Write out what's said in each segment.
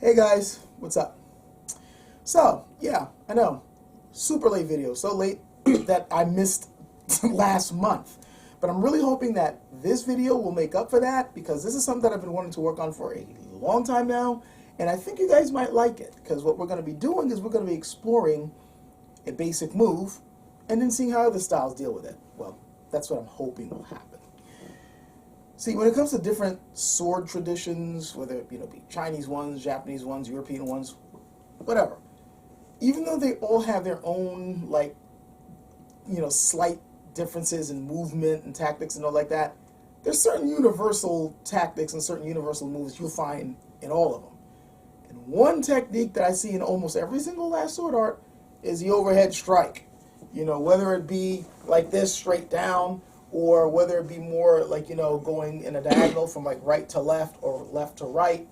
Hey guys, what's up? So, yeah, I know, super late video, so late that I missed last month. But I'm really hoping that this video will make up for that, because this is something that I've been wanting to work on for a long time now, and I think you guys might like it, because what we're going to be doing is we're going to be exploring a basic move, and then seeing how other styles deal with it. Well, that's what I'm hoping will happen. See, when it comes to different sword traditions, whether it be Chinese ones, Japanese ones, European ones, whatever, even though they all have their own, slight differences in movement and tactics and all like that, there's certain universal tactics and certain universal moves you'll find in all of them. And one technique that I see in almost every single last sword art is the overhead strike. Whether it be like this, straight down, or whether it be more like, going in a diagonal from like right to left or left to right.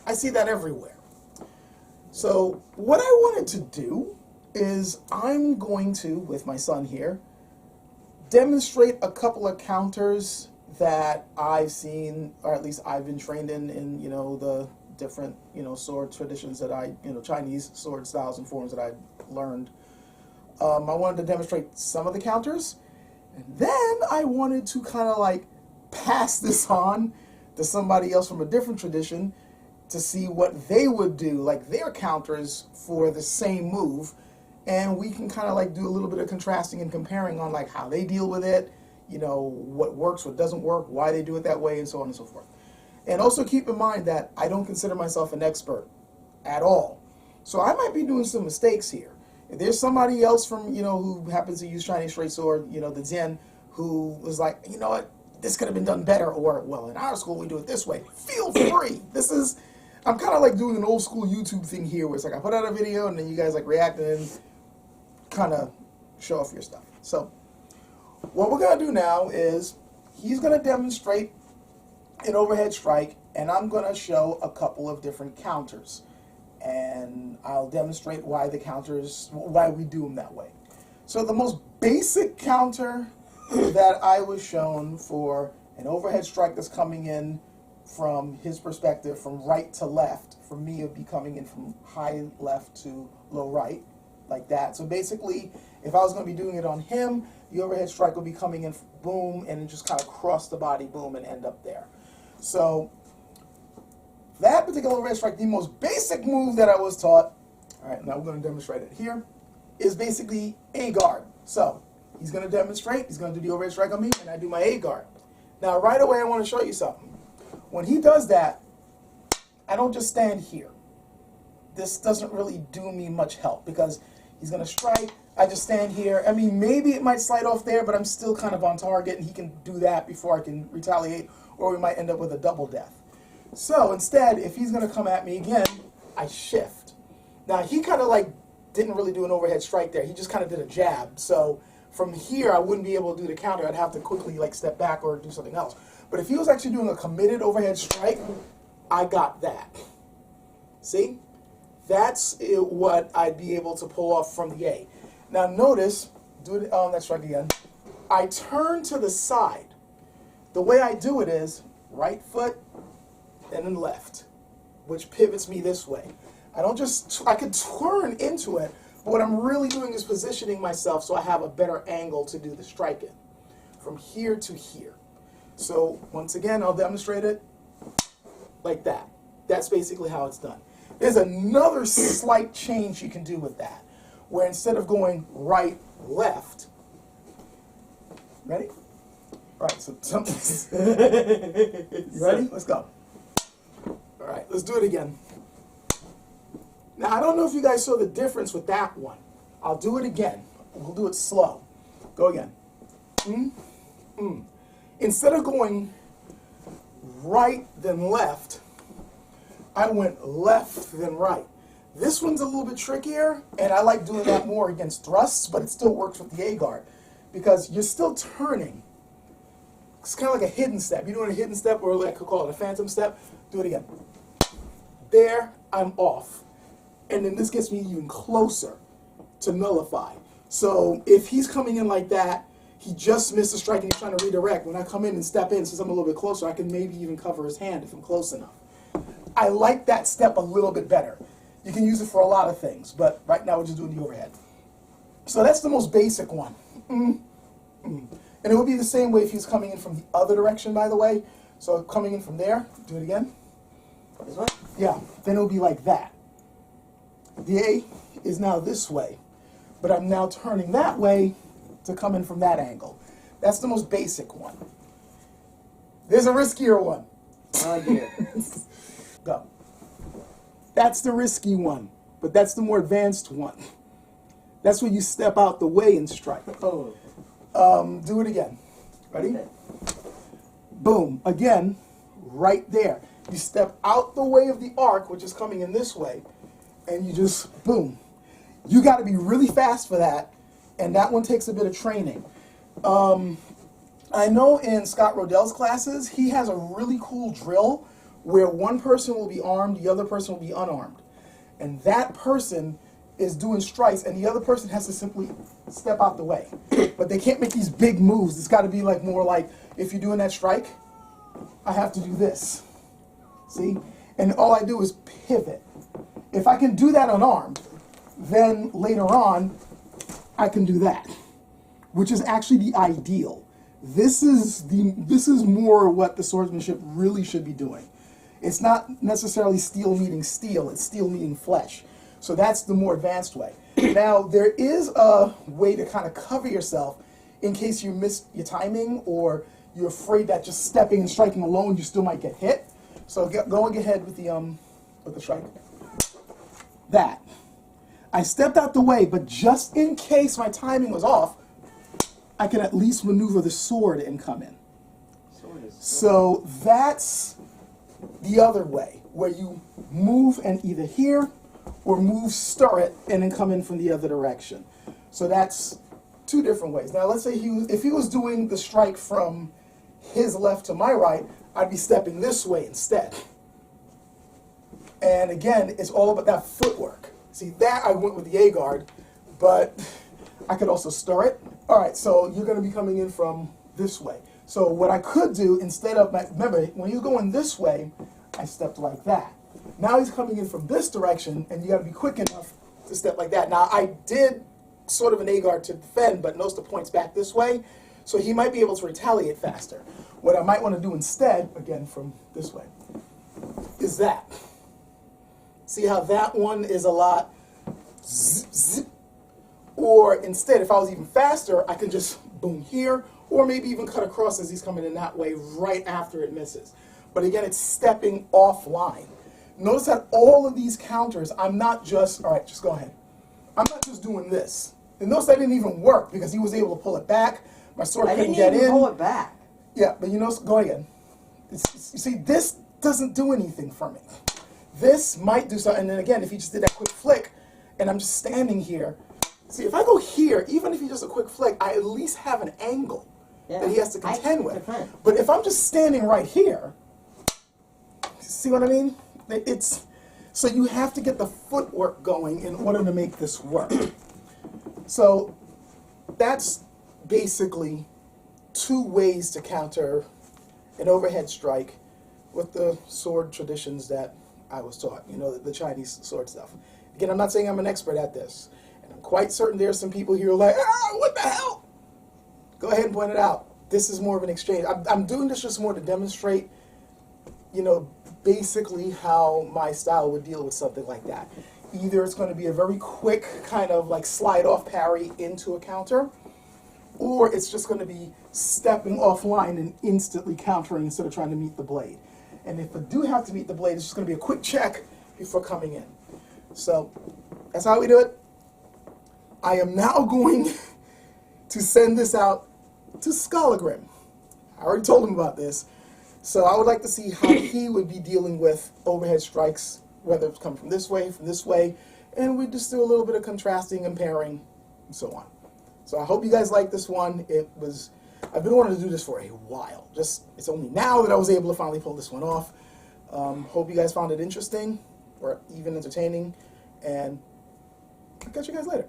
I see that everywhere. So what I wanted to do is I'm going to, with my son here, demonstrate a couple of counters that I've seen, or at least I've been trained in the different, sword traditions that Chinese sword styles and forms that I've learned. I wanted to demonstrate some of the counters. And then I wanted to kind of like pass this on to somebody else from a different tradition to see what they would do, like their counters for the same move. And we can kind of like do a little bit of contrasting and comparing on like how they deal with it, what works, what doesn't work, why they do it that way, and so on and so forth. And also keep in mind that I don't consider myself an expert at all. So I might be doing some mistakes here. If there's somebody else from, who happens to use Chinese straight sword, the Jian, who was like, what, this could have been done better, or, well, in our school we do it this way. Feel free. I'm kind of like doing an old school YouTube thing here, where it's like I put out a video and then you guys like react and kind of show off your stuff. So what we're going to do now is he's going to demonstrate an overhead strike, and I'm going to show a couple of different counters. And I'll demonstrate why we do them that way. So the most basic counter that I was shown for an overhead strike that's coming in from his perspective, from right to left, for me it would be coming in from high left to low right, like that. So basically, if I was going to be doing it on him, the overhead strike would be coming in, boom, and just kind of cross the body, boom, and end up there. So that particular overhead strike, the most basic move that I was taught, all right, now we're going to demonstrate it here, is basically A guard. So he's going to demonstrate, he's going to do the overhead strike on me, and I do my A guard. Now right away I want to show you something. When he does that, I don't just stand here. This doesn't really do me much help, because he's going to strike, I just stand here. I mean, maybe it might slide off there, but I'm still kind of on target, and he can do that before I can retaliate, or we might end up with a double death. So instead, if he's going to come at me again, I shift. Now he kind of like didn't really do an overhead strike there. He just kind of did a jab. So from here, I wouldn't be able to do the counter. I'd have to quickly like step back or do something else. But if he was actually doing a committed overhead strike, I got that. See? That's what I'd be able to pull off from the A. Now notice, do that strike again. I turn to the side. The way I do it is right foot, and then left, which pivots me this way. I could turn into it, but what I'm really doing is positioning myself so I have a better angle to do the strike in, from here to here. So once again, I'll demonstrate it like that. That's basically how it's done. There's another slight change you can do with that, where instead of going right, left, ready? All right, so you ready? Let's go. All right, let's do it again. Now, I don't know if you guys saw the difference with that one. I'll do it again. We'll do it slow. Go again. Instead of going right then left, I went left then right. This one's a little bit trickier, and I like doing that more against thrusts, but it still works with the A guard, because you're still turning. It's kind of like a hidden step. You're doing a hidden step, or like I could call it a phantom step. Do it again. There, I'm off. And then this gets me even closer to nullify. So if he's coming in like that, he just missed a strike and he's trying to redirect. When I come in and step in, since I'm a little bit closer, I can maybe even cover his hand if I'm close enough. I like that step a little bit better. You can use it for a lot of things, but right now we're just doing the overhead. So that's the most basic one. And it would be the same way if he was coming in from the other direction, by the way. So coming in from there, do it again. This way? Yeah, then it would be like that. The A is now this way, but I'm now turning that way to come in from that angle. That's the most basic one. There's a riskier one. Oh dear. Go. That's the risky one, but that's the more advanced one. That's when you step out the way and strike. Oh. Do it again. Ready? Okay. Boom. Again, right there. You step out the way of the arc, which is coming in this way, and you just, boom. You got to be really fast for that, and that one takes a bit of training. I know in Scott Rodell's classes, he has a really cool drill where one person will be armed, the other person will be unarmed. And that person is doing strikes, and the other person has to simply step out the way. But they can't make these big moves. It's got to be like more like, if you're doing that strike, I have to do this. See? And all I do is pivot. If I can do that unarmed, then later on, I can do that, which is actually the ideal. This is more what the swordsmanship really should be doing. It's not necessarily steel meeting steel, it's steel meeting flesh. So that's the more advanced way. Now, there is a way to kind of cover yourself in case you miss your timing or you're afraid that just stepping and striking alone, you still might get hit. So go ahead with the strike. That. I stepped out the way, but just in case my timing was off, I can at least maneuver the sword and come in. So that's the other way, where you move and either here or move, stir it, and then come in from the other direction. So that's two different ways. Now let's say if he was doing the strike from his left to my right, I'd be stepping this way instead. And again, it's all about that footwork. See, that I went with the A guard, but I could also stir it. All right, so you're going to be coming in from this way. So what I could do instead of, remember, when he's going this way, I stepped like that. Now he's coming in from this direction, and you got to be quick enough to step like that. Now, I did sort of an A guard to defend, but notice the point's back this way, so he might be able to retaliate faster. What I might want to do instead, again from this way, is that. See how that one is a lot zzz, zzz. Or instead, if I was even faster, I could just boom here, or maybe even cut across as he's coming in that way right after it misses. But again, it's stepping offline. Notice that all of these counters, I'm not just, all right, just go ahead. I'm not just doing this. And notice that didn't even work because he was able to pull it back. My sword couldn't get in. I didn't even pull it back. Yeah, but you know, go again. You see, this doesn't do anything for me. This might do something. And then again, if he just did that quick flick, and I'm just standing here. See, if I go here, even if he does a quick flick, I at least have an angle that he has to contend with. But if I'm just standing right here, see what I mean? It's so you have to get the footwork going in order to make this work. So that's basically two ways to counter an overhead strike with the sword traditions that I was taught, you know, the Chinese sword stuff. Again, I'm not saying I'm an expert at this. And I'm quite certain there are some people here who are like, what the hell? Go ahead and point it out. This is more of an exchange. I'm doing this just more to demonstrate, you know, basically how my style would deal with something like that. Either it's going to be a very quick kind of like slide off parry into a counter, or it's just going to be stepping offline and instantly countering instead of trying to meet the blade. And if I do have to meet the blade, it's just going to be a quick check before coming in. So that's how we do it. I am now going to send this out to Skallagrim. I already told him about this. So I would like to see how he would be dealing with overhead strikes, whether it's come from this way, and we just do a little bit of contrasting and pairing and so on. So I hope you guys like this one. I've been wanting to do this for a while. It's only now that I was able to finally pull this one off. Hope you guys found it interesting or even entertaining, and I'll catch you guys later.